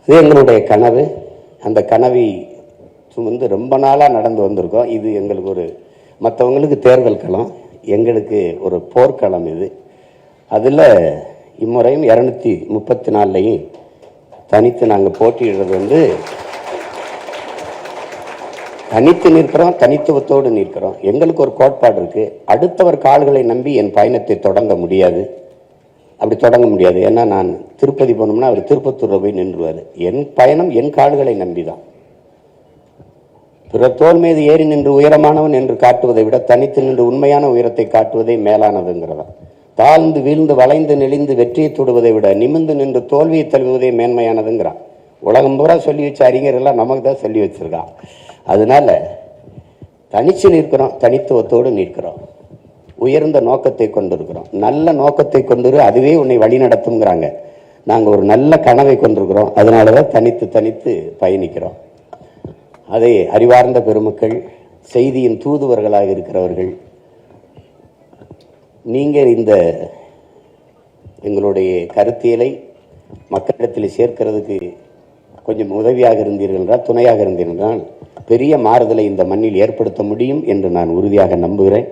இது எங்களுடைய கனவு. அந்த கனவை சுமந்து ரொம்ப நாளாக நடந்து வந்திருக்கோம். இது எங்களுக்கு ஒரு மற்றவங்களுக்கு தேர்தல் களம், எங்களுக்கு ஒரு போர்க்களம். இது அதில் இம்முறையும் 234லையும் தனித்து நாங்கள் போட்டியிடுறது தனித்து நிற்கிறோம், தனித்துவத்தோடு நிற்கிறோம். எங்களுக்கு ஒரு கோட்பாடு இருக்கு, அடுத்தவர் கால்களை நம்பி என் பயணத்தை தொடங்க முடியாது. அப்படி தொடங்க முடியாது. ஏன்னா நான் திருப்பதி போனோம்னா அவர் திருப்பத்தூரில் போய் நின்றுவார். என் பயணம் என் கால்களை நம்பிதான். பிற தோல் மீது ஏறி நின்று உயரமானவன் என்று காட்டுவதை விட தனித்து நின்று உண்மையான உயரத்தை காட்டுவதே மேலானதுங்கிறதா. தாழ்ந்து வீழ்ந்து வளைந்து நெளிந்து வெற்றியை தொடுவதை விட நிமிர்ந்து நின்று தோல்வியை தழுவுவதே மேன்மையானதுங்கிறான். உலகம் பூரா சொல்லி வச்ச அறிஞர்கள்லாம் நமக்கு தான் சொல்லி வச்சிருக்கான். அதனால தனிச்சு நிற்கிறோம், தனித்துவத்தோடு நிற்கிறோம், உயர்ந்த நோக்கத்தை கொண்டிருக்கிறோம். நல்ல நோக்கத்தை கொண்டு அதுவே உன்னை வழி நடத்துங்கிறாங்க. நாங்கள் ஒரு நல்ல கனவை கொண்டிருக்கிறோம். அதனாலதான் தனித்து பயணிக்கிறோம். அதை அறிவார்ந்த பெருமக்கள், செய்தியின் தூதுவர்களாக இருக்கிறவர்கள், நீங்கள் இந்த எங்களுடைய கருத்தியலை மக்களிடத்தில் சேர்க்கிறதுக்கு கொஞ்சம் உதவியாக இருந்தீர்கள் என்றால், துணையாக இருந்தீர்கள் என்றால் பெரிய மாறுதலை இந்த மண்ணில் ஏற்படுத்த முடியும் என்று நான் உறுதியாக நம்புகிறேன்.